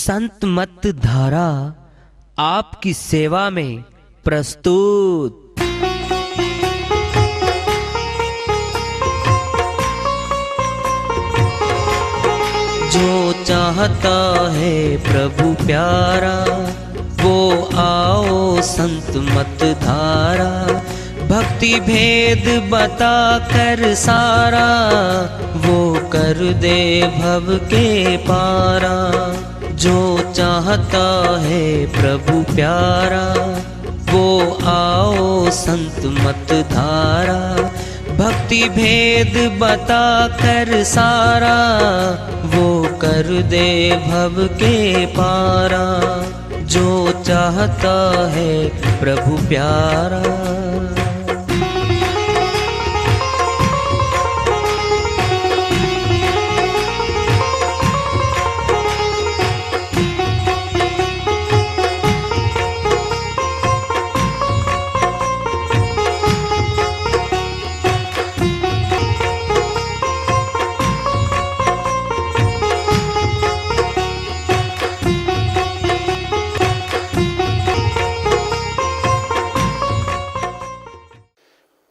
संत मत धारा आपकी सेवा में प्रस्तुत। जो चाहता है प्रभु प्यारा वो आओ संत मत धारा। भक्ति भेद बता कर सारा वो कर दे भव के पारा। जो चाहता है प्रभु प्यारा वो आओ संत मत धारा। भक्ति भेद बता कर सारा वो कर दे भव के पारा। जो चाहता है प्रभु प्यारा।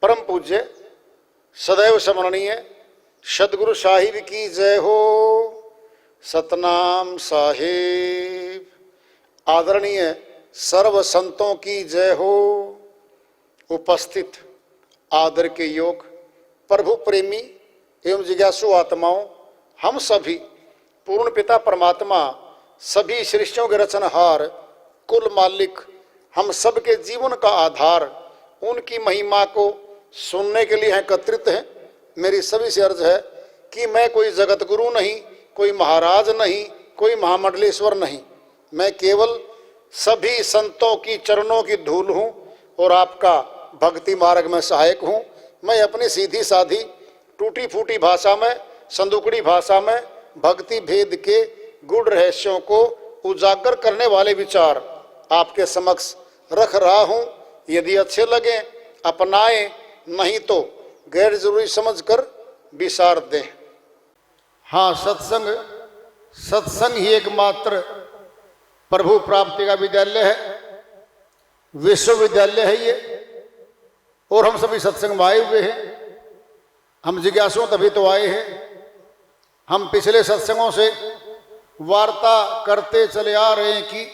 परम पूज्य सदैव स्मरणीय सदगुरु साहिब की जय हो। सतनाम साहिब। आदरणीय सर्व संतों की जय हो। उपस्थित आदर के योग प्रभु प्रेमी एवं जिज्ञासु आत्माओं, हम सभी पूर्ण पिता परमात्मा सभी सृष्टियों के रचनहार कुल मालिक हम सबके जीवन का आधार उनकी महिमा को सुनने के लिए एकत्रित हैं। मेरी सभी से अर्ज है कि मैं कोई जगत गुरु नहीं, कोई महाराज नहीं, कोई महामंडलेश्वर नहीं। मैं केवल सभी संतों की चरणों की धूल हूँ और आपका भक्ति मार्ग में सहायक हूँ। मैं अपनी सीधी साधी टूटी फूटी भाषा में, संदुकड़ी भाषा में भक्ति भेद के गूढ़ रहस्यों को उजागर करने वाले विचार आपके समक्ष रख रहा हूँ। यदि अच्छे लगे अपनाएं, नहीं तो गैर जरूरी समझकर विसार दें। हाँ, सत्संग ही एकमात्र प्रभु प्राप्ति का विद्यालय है, विश्वविद्यालय है ये। और हम सभी सत्संग में आए हुए हैं। हम जिज्ञासु तभी तो आए हैं। हम पिछले सत्संगों से वार्ता करते चले आ रहे हैं कि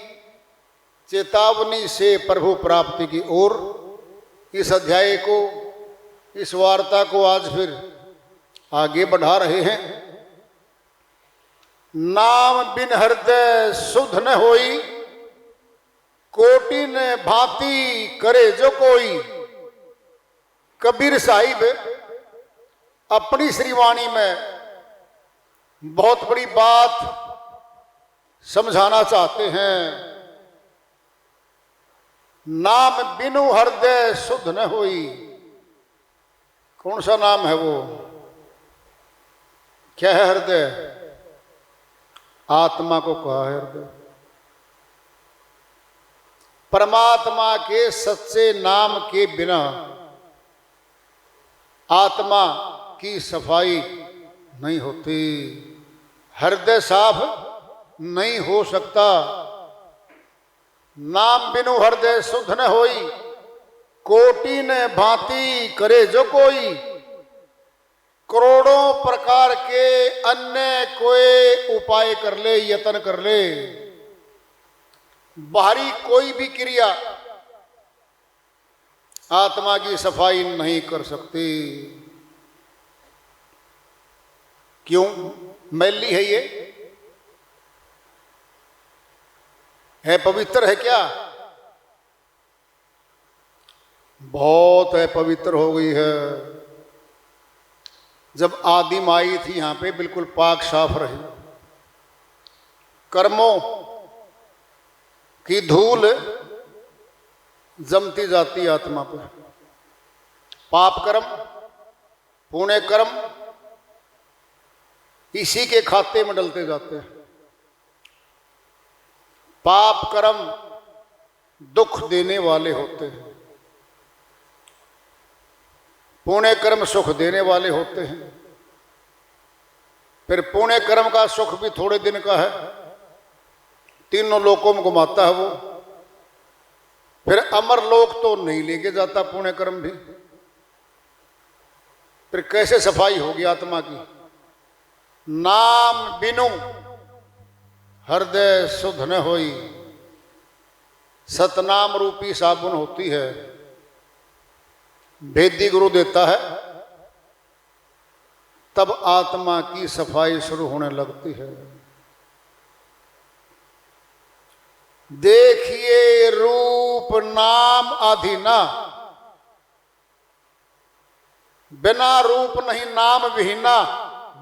चेतावनी से प्रभु प्राप्ति की ओर। इस अध्याय को, इस वार्ता को आज फिर आगे बढ़ा रहे हैं। नाम बिन हृदय सुध न होई, कोटि न भांति करे जो कोई। कबीर साहिब अपनी श्रीवाणी में बहुत बड़ी बात समझाना चाहते हैं। नाम बिनु हृदय शुद्ध न होई। कौन सा नाम है वो? क्या है हृदय? आत्मा को कहा है हृदय। परमात्मा के सच्चे नाम के बिना आत्मा की सफाई नहीं होती। हृदय साफ नहीं हो सकता। नाम बिनु हृदय शुद्ध न होई, कोटि न भांति करे जो कोई। करोड़ों प्रकार के अन्य कोई उपाय कर ले, यत्न कर ले, बाहरी कोई भी क्रिया आत्मा की सफाई नहीं कर सकती। क्यों? मैली है ये, है पवित्र है क्या? बहुत है, पवित्र हो गई है। जब आदिम आई थी यहाँ पे बिल्कुल पाक साफ रही। कर्मों की धूल जमती जाती आत्मा पर। पाप कर्म, पुण्य कर्म इसी के खाते में डलते जाते हैं। पाप कर्म दुख देने वाले होते हैं, पुण्य कर्म सुख देने वाले होते हैं। फिर पुण्य कर्म का सुख भी थोड़े दिन का है तीनों लोकों में घुमाता है वो। फिर अमर लोक तो नहीं लेके जाता पुण्य कर्म भी। फिर कैसे सफाई होगी आत्मा की? नाम बिनु हृदय शुद्ध न होई, सतनाम रूपी साबुन होती है, भेदी गुरु देता है, तब आत्मा की सफाई शुरू होने लगती है। देखिए रूप नाम आधीना, बिना रूप नहीं नाम विहीना,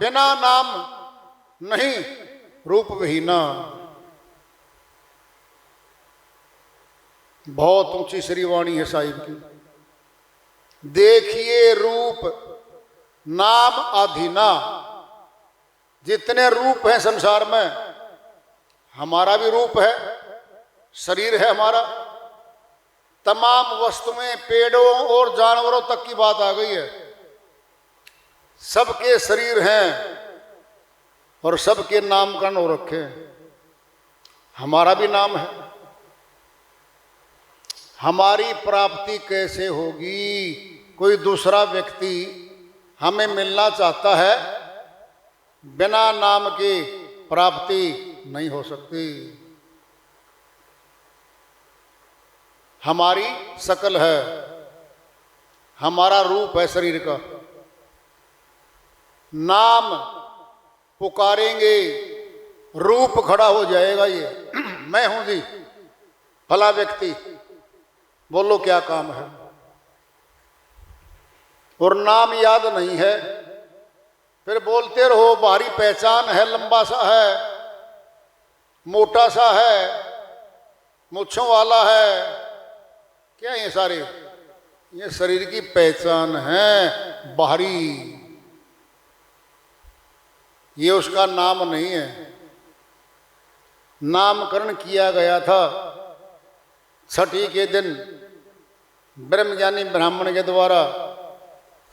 बिना नाम नहीं रूप विहीना। बहुत ऊंची श्रीवाणी है साहिब की। देखिए रूप नाम आधीना, जितने रूप हैं संसार में, हमारा भी रूप है, शरीर है हमारा। तमाम वस्तुएं, पेड़ों और जानवरों तक की बात आ गई है, सबके शरीर हैं और सबके नामकरण हो रखे हैं। हमारा भी नाम है। हमारी प्राप्ति कैसे होगी? कोई दूसरा व्यक्ति हमें मिलना चाहता है, बिना नाम के प्राप्ति नहीं हो सकती। हमारी शकल है, हमारा रूप है शरीर का। नाम पुकारेंगे, रूप खड़ा हो जाएगा। ये मैं हूं जी, फला व्यक्ति, बोलो क्या काम है। और नाम याद नहीं है, फिर बोलते रहो बाहरी पहचान है, लंबा सा है, मोटा सा है, मूंछों वाला है, क्या ये सारे? ये शरीर की पहचान है बाहरी, ये उसका नाम नहीं है। नामकरण किया गया था छठी के दिन ब्रह्मज्ञानी ब्राह्मण के द्वारा।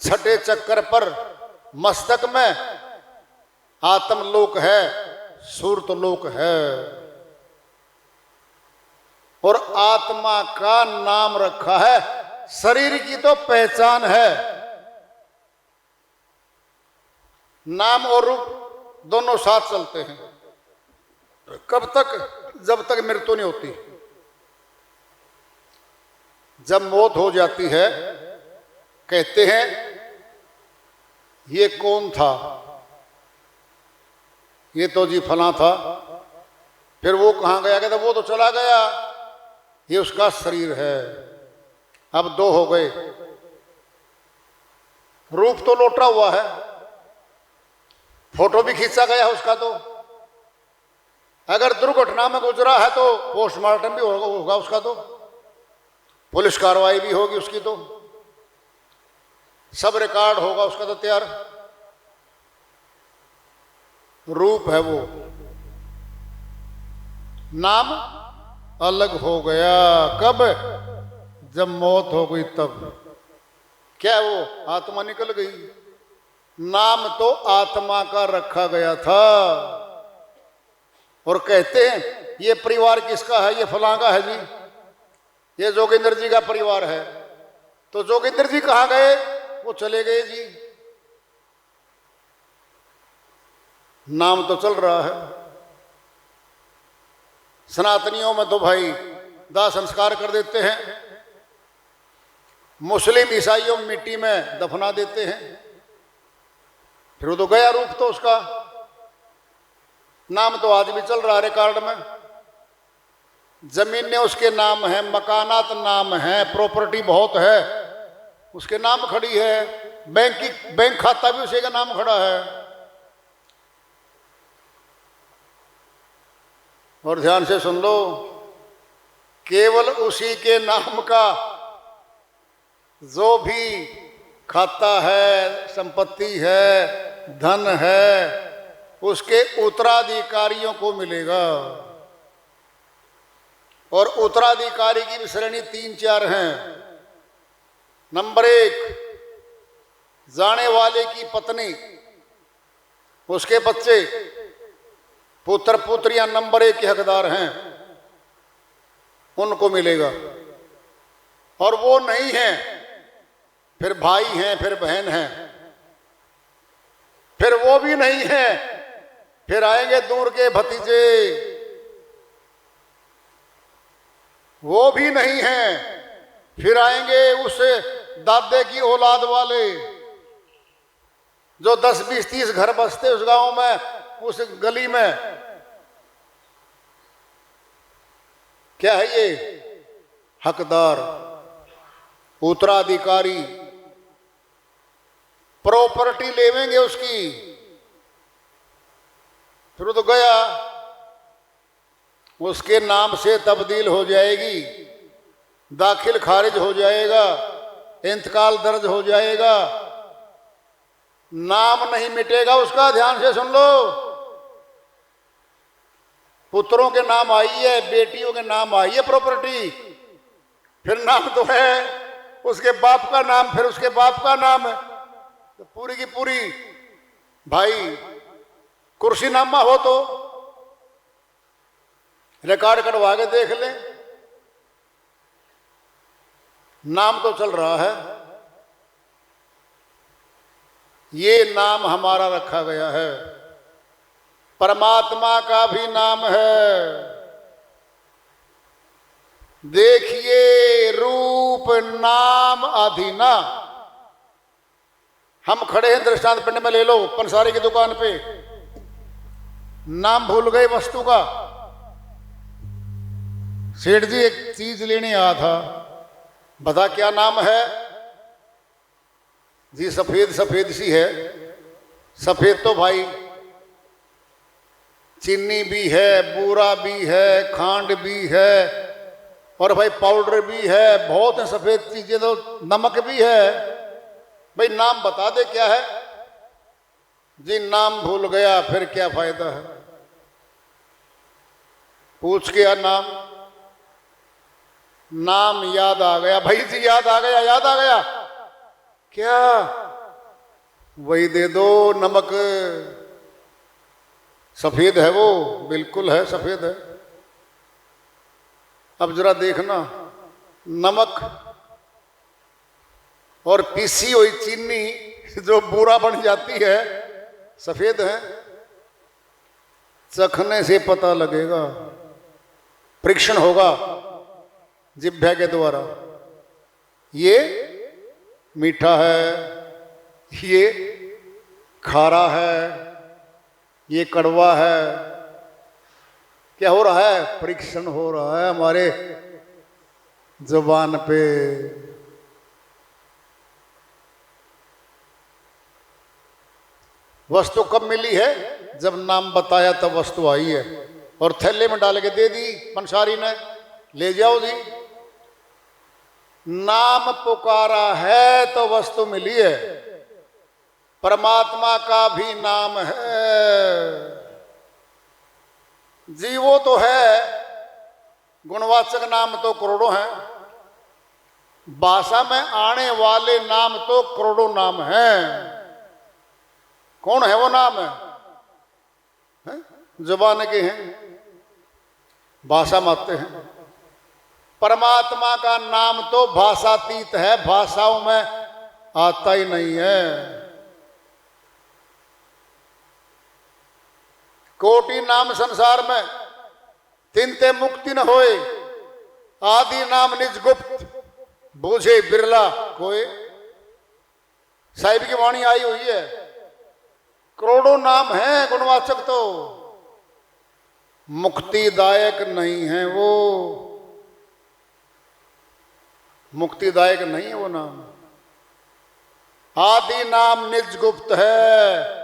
छठे चक्कर पर मस्तक में आत्मलोक है, सुरतलोक है, और आत्मा का नाम रखा है। शरीर की तो पहचान है, नाम और रूप दोनों साथ चलते हैं। कब तक? जब तक मृत्यु नहीं होती। जब मौत हो जाती है, कहते हैं ये कौन था? ये तो जी फला था। फिर वो कहाँ गया? कहता वो तो चला गया, ये उसका शरीर है। अब दो हो गए, रूप तो लौटा हुआ है, फोटो भी खींचा गया है उसका। तो अगर दुर्घटना में गुजरा है तो पोस्टमार्टम भी होगा उसका, तो पुलिस कार्रवाई भी होगी उसकी, तो सब रिकॉर्ड होगा उसका तो तैयार। रूप है वो, नाम अलग हो गया। कब? जब मौत हो गई तब। क्या वो आत्मा निकल गई? नाम तो आत्मा का रखा गया था। और कहते हैं ये परिवार किसका है? ये फलां का है जी, ये जोगिंदर जी का परिवार है। तो जोगिंदर जी कहाँ गए? वो चले गए जी। नाम तो चल रहा है। सनातनियों में तो भाई दाह संस्कार कर देते हैं, मुस्लिम ईसाइयों में मिट्टी में दफना देते हैं। फिर वो तो गया रूप तो उसका। नाम तो आज भी चल रहा है रिकॉर्ड में। जमीनें उसके नाम है, मकानात नाम है, प्रॉपर्टी बहुत है, उसके नाम खड़ी है। बैंक खाता भी उसी का नाम खड़ा है। और ध्यान से सुन लो, केवल उसी के नाम का जो भी खाता है, संपत्ति है, धन है, उसके उत्तराधिकारियों को मिलेगा। और उत्तराधिकारी की भी श्रेणी 3-4 हैं। नंबर 1, जाने वाले की पत्नी, उसके बच्चे, पुत्र पुत्रियां नंबर 1 के हकदार हैं, उनको मिलेगा। और वो नहीं है, फिर भाई हैं, फिर बहन हैं, फिर वो भी नहीं है, फिर आएंगे दूर के भतीजे, वो भी नहीं है, फिर आएंगे उस दादे की औलाद वाले जो 10 20 30 घर बसते उस गांव में, उस गली में। क्या है ये? हकदार, उत्तराधिकारी, प्रॉपर्टी लेवेंगे उसकी। फिर वो तो गया, उसके नाम से तब्दील हो जाएगी, दाखिल खारिज हो जाएगा, इंतकाल दर्ज हो जाएगा, नाम नहीं मिटेगा उसका। ध्यान से सुन लो, पुत्रों के नाम आई है, बेटियों के नाम आई है प्रॉपर्टी, फिर नाम तो है उसके बाप का नाम, फिर उसके बाप का नाम है, तो पूरी की पूरी भाई कुर्सीनामा हो तो रिकॉर्ड करवा के देख लें, नाम तो चल रहा है। ये नाम हमारा रखा गया है, परमात्मा का भी नाम है। देखिए रूप नाम अधीना। हम खड़े हैं दृष्टांत पिंड में, ले लो पंसारी की दुकान पे, नाम भूल गए वस्तु का। सेठ जी एक चीज लेने आया था, बता क्या नाम है जी? सफेद सफेद सी है। सफेद तो भाई चीनी भी है, बूरा भी है, खांड भी है, और भाई पाउडर भी है, बहुत है सफेद चीजें, तो नमक भी है। भाई नाम बता दे क्या है जी? नाम भूल गया, फिर क्या फायदा है? पूछ के नाम, नाम याद आ गया। भाई जी याद आ गया, याद आ गया क्या? वही दे दो, नमक सफेद है वो, बिल्कुल है, सफेद है। अब जरा देखना, नमक और पीसी हुई चीनी जो बूरा बन जाती है, सफेद है। चखने से पता लगेगा, परीक्षण होगा जिह्वा के द्वारा, ये मीठा है, ये खारा है, ये कड़वा है। क्या हो रहा है? परीक्षण हो रहा है हमारे जुबान पे। वस्तु कब मिली है? जब नाम बताया तब वस्तु आई है, और थैले में डाल के दे दी पंसारी ने, ले जाओ जी। नाम पुकारा है तो वस्तु मिली है। परमात्मा का भी नाम है जी, वो तो है। गुणवाचक नाम तो करोड़ों हैं, भाषा में आने वाले नाम तो करोड़ों नाम हैं। कौन है वो नाम? है जुबान के हैं, भाषा में आते हैं। परमात्मा का नाम तो भाषातीत है, भाषाओं में आता ही नहीं है। कोटि नाम संसार में, तिनते मुक्ति न होए, आदि नाम निज गुप्त, बूझे बिरला कोई। साहिब की वाणी आई हुई है, करोड़ों नाम हैं गुणवाचक, तो मुक्तिदायक नहीं है वो, मुक्तिदायक नहीं है वो नाम। आदि नाम निज गुप्त है,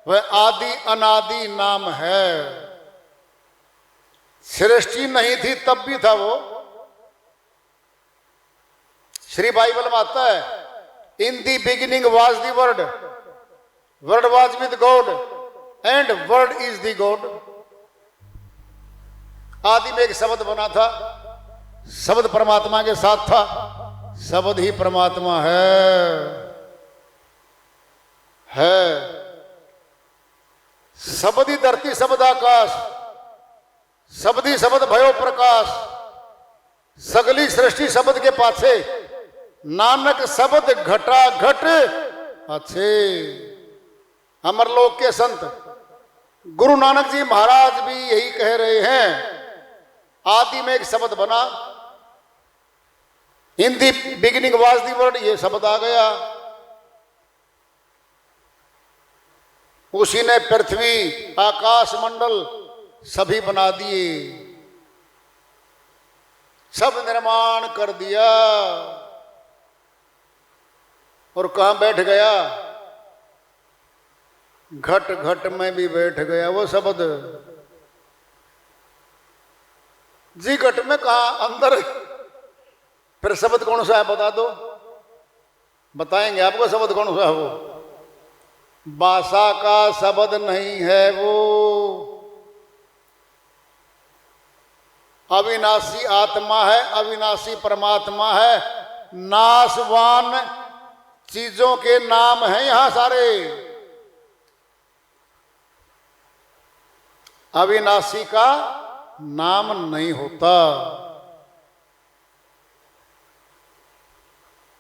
वह आदि अनादि नाम है। सृष्टि नहीं थी तब भी था वो। श्री बाइबल में आता है, in the beginning was the word, word was with God and word is the God. आदि में एक शब्द बना था, शब्द परमात्मा के साथ था, शब्द ही परमात्मा है। शब्दी धरती शब्द आकाश, शब्दी शब्द भयो प्रकाश, सगली सृष्टि शब्द के पाछे, नानक शब्द घटा घट अच्छे। अमरलोक के संत गुरु नानक जी महाराज भी यही कह रहे हैं। आदि में एक शब्द बना, in the beginning was the word, ये शब्द आ गया। उसी ने पृथ्वी आकाश मंडल सभी बना दिए, सब निर्माण कर दिया। और कहां बैठ गया? घट घट में भी बैठ गया वो शब्द जी। घट में कहा अंदर, फिर शब्द कौन सा है बता दो, बताएंगे आपको शब्द कौन सा है। वो भाषा का शब्द नहीं है, वो अविनाशी आत्मा है, अविनाशी परमात्मा है। नाशवान चीजों के नाम हैं यहां सारे, अविनाशी का नाम नहीं होता,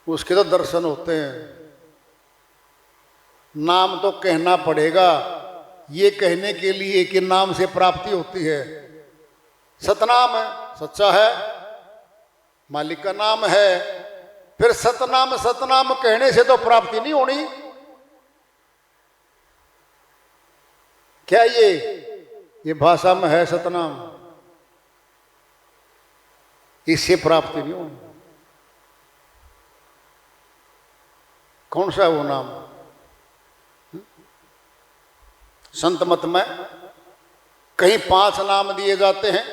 उसके तो दर्शन होते हैं। नाम तो कहना पड़ेगा, ये कहने के लिए कि नाम से प्राप्ति होती है। सतनाम है, सच्चा है, मालिक का नाम है। फिर सतनाम सतनाम कहने से तो प्राप्ति नहीं होनी। क्या ये भाषा में है सतनाम, इससे प्राप्ति नहीं होनी। कौन सा है वो नाम? संत मत में कहीं 5 नाम दिए जाते हैं,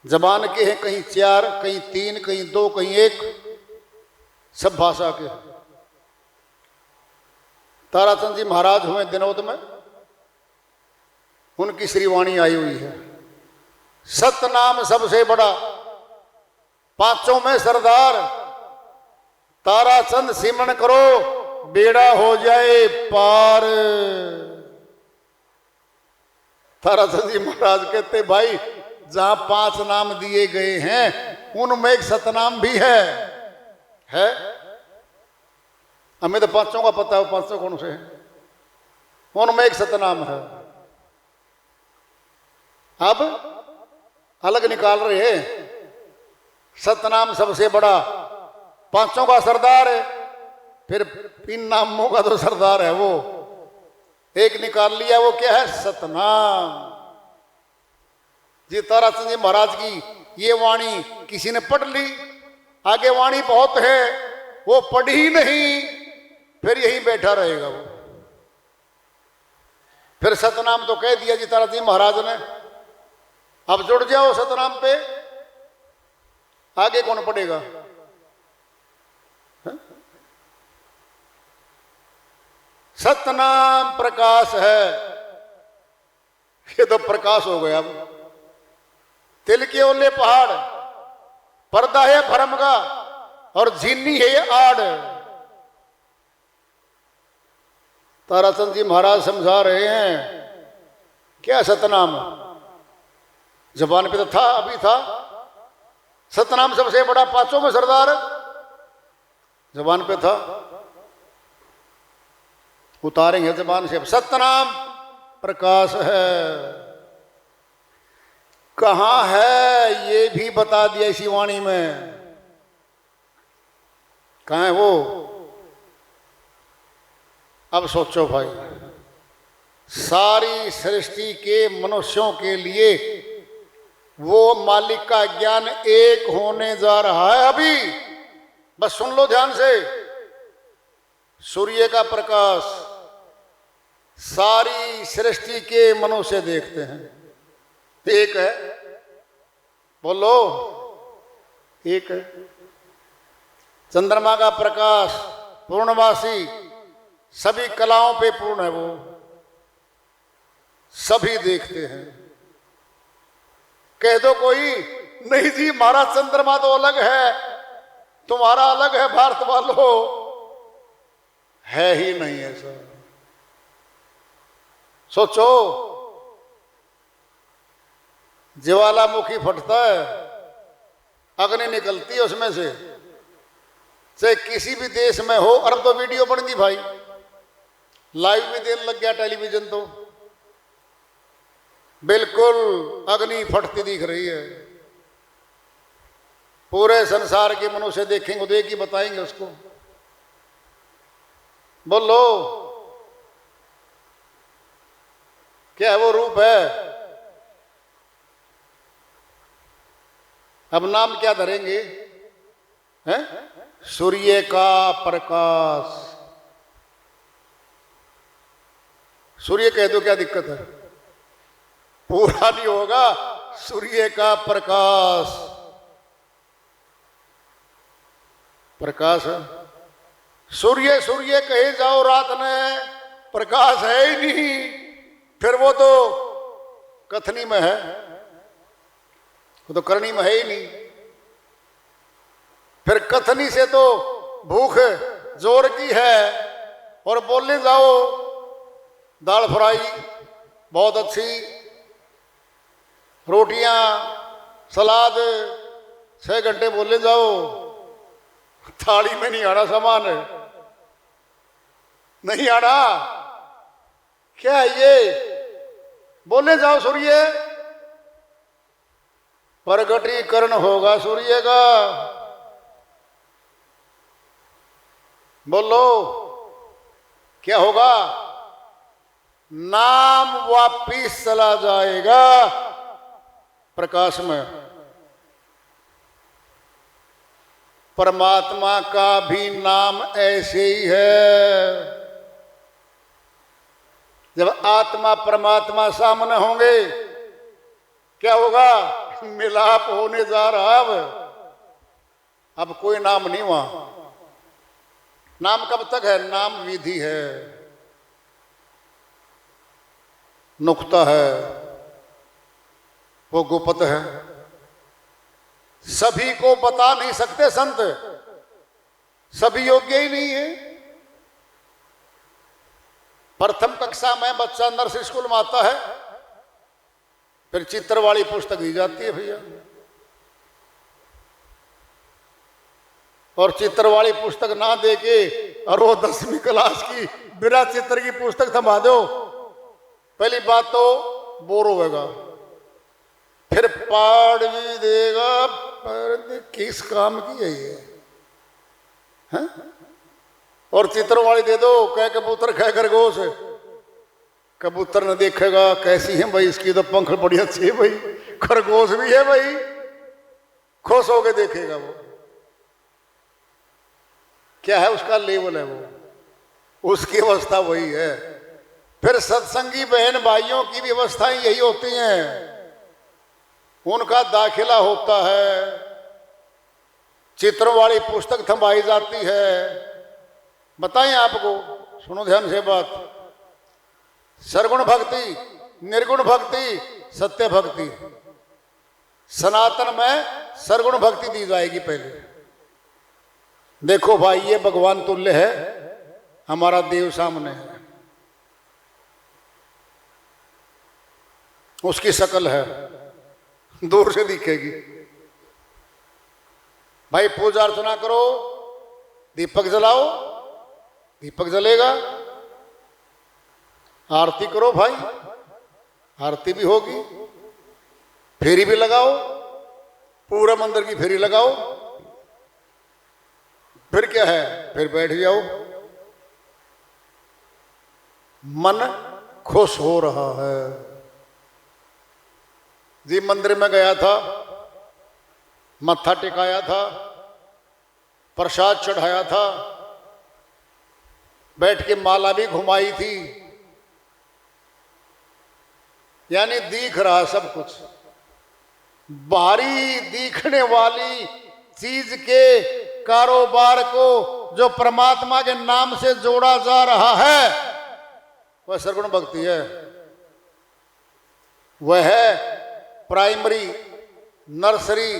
जबान के हैं, कहीं 4, कहीं 3, कहीं 2, कहीं 1, सब भाषा के। ताराचंद जी महाराज हुए दिनोद में, उनकी श्रीवाणी आई हुई है। सतनाम सबसे बड़ा, 5 में सरदार, ताराचंद सिमरन करो बेड़ा हो जाए पार। ताराचंद जी महाराज कहते भाई जहां 5 नाम दिए गए हैं उनमें एक सतनाम भी है। हमें तो 5 का पता है, 5 कौन से हैं, उनमें एक सतनाम है। अब अलग निकाल रहे हैं। सतनाम सबसे बड़ा, 5 का सरदार है, फिर 3 नामों का तो सरदार है वो, एक निकाल लिया, वो क्या है? सतनाम। जी ताराचंद जी महाराज की ये वाणी किसी ने पढ़ ली, आगे वाणी बहुत है, वो पढ़ी ही नहीं, फिर यहीं बैठा रहेगा वो। फिर सतनाम तो कह दिया जी ताराचंद जी महाराज ने, अब जुड़ जाओ सतनाम पे, आगे कौन पढ़ेगा? सतनाम प्रकाश है, ये तो प्रकाश हो गया। अब तिल के ओले पहाड़, पर्दा है भरम का और झीनी है ये आड़। ताराचंद जी महाराज समझा रहे हैं क्या सतनाम जबान पे तो था, अभी था। सतनाम सबसे बड़ा, 5 में सरदार, जबान पे था, उतारेंगे जबान से। सतनाम प्रकाश है, कहां है ये भी बता दिया इसी वाणी में। कहां है वो? अब सोचो भाई, सारी सृष्टि के मनुष्यों के लिए वो मालिक का ज्ञान एक होने जा रहा है। अभी बस सुन लो ध्यान से। सूर्य का प्रकाश सारी सृष्टि के मनुष्य देखते हैं, एक है, बोलो एक है। चंद्रमा का प्रकाश पूर्णवासी, सभी कलाओं पे पूर्ण है, वो सभी देखते हैं। कह दो कोई नहीं जी हमारा चंद्रमा तो अलग है, तुम्हारा अलग है, भारत वालों, है ही नहीं ऐसा। सोचो, ज्वालामुखी फटता है, अग्नि निकलती है उसमें से, चाहे किसी भी देश में हो। और अब तो वीडियो बन गई भाई, लाइव भी देने लग गया टेलीविजन, तो बिल्कुल अग्नि फटती दिख रही है। पूरे संसार के मनुष्य देखेंगे, देख ही बताएंगे उसको। बोलो क्या है वो रूप है? अब नाम क्या धरेंगे? हैं? सूर्य का प्रकाश। सूर्य कह दो, क्या दिक्कत है? पूरा नहीं होगा। सूर्य का प्रकाश, प्रकाश है। सूर्य सूर्य कहे जाओ रात में, प्रकाश है ही नहीं, फिर वो तो कथनी में है, वो तो करनी में है ही नहीं। फिर कथनी से तो भूख जोर की है, और बोलने जाओ दाल फ्राई बहुत अच्छी, रोटियां, सलाद, 6 घंटे बोलने जाओ, थाली में नहीं आना सामान, नहीं आना। क्या है ये? बोलने जाओ सूर्य, प्रगटीकरण होगा सूर्य का। बोलो क्या होगा? नाम वापिस चला जाएगा प्रकाश में। परमात्मा का भी नाम ऐसे ही है। जब आत्मा परमात्मा सामने होंगे, क्या होगा? मिलाप होने जा रहा। अब कोई नाम नहीं वहां। नाम कब तक है? नाम विधि है, नुक्ता है, वो गुप्त है, सभी को बता नहीं सकते संत, सभी योग्य ही नहीं है। प्रथम कक्षा में बच्चा नर्सरी स्कूल में आता है, फिर चित्र वाली पुस्तक दी जाती है भैया, और चित्र वाली पुस्तक ना दे के और वो 10वीं क्लास की बिना चित्र की पुस्तक थमा दो, पहली बात तो बोर होगा, फिर पाड़ भी देगा, पर किस काम की है ये? हैं? और चित्र वाली दे दो, कह कबूतर कह खरगोश, कबूतर न देखेगा कैसी है भाई, इसकी तो पंख बड़ी अच्छी है भाई, खरगोश भी है भाई, खुश होके देखेगा वो। क्या है उसका लेवल है वो, उसकी अवस्था वही है। फिर सत्संगी बहन भाइयों की भी अवस्थाएं यही होती हैं, उनका दाखिला होता है, चित्र वाली पुस्तक थमाई जाती है। बताएं आपको, सुनो ध्यान से बात, सरगुण भक्ति, निर्गुण भक्ति, सत्य भक्ति। सनातन में सरगुण भक्ति दी जाएगी पहले। देखो भाई ये भगवान तुल्य है, हमारा देव सामने है, उसकी शक्ल है, दूर से दिखेगी। भाई पूजा अर्चना करो, दीपक जलाओ, दीपक जलेगा। आरती करो भाई, आरती भी होगी। फेरी भी लगाओ, पूरा मंदिर की फेरी लगाओ। फिर क्या है? फिर बैठ जाओ, मन खुश हो रहा है। जी मंदिर में गया था, मत्था टिकाया था, प्रसाद चढ़ाया था, बैठ के माला भी घुमाई थी, यानी दिख रहा सब कुछ। बाहरी दिखने वाली चीज के कारोबार को जो परमात्मा के नाम से जोड़ा जा रहा है, वह सरगुण भक्ति है। वह है प्राइमरी नर्सरी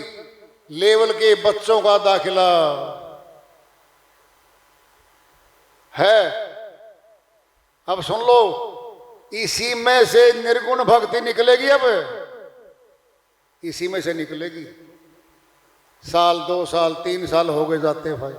लेवल के बच्चों का दाखिला है। अब सुन लो, इसी में से निर्गुण भक्ति निकलेगी। अब इसी में से निकलेगी। साल 2 साल 3 साल हो गए जाते हैं भाई,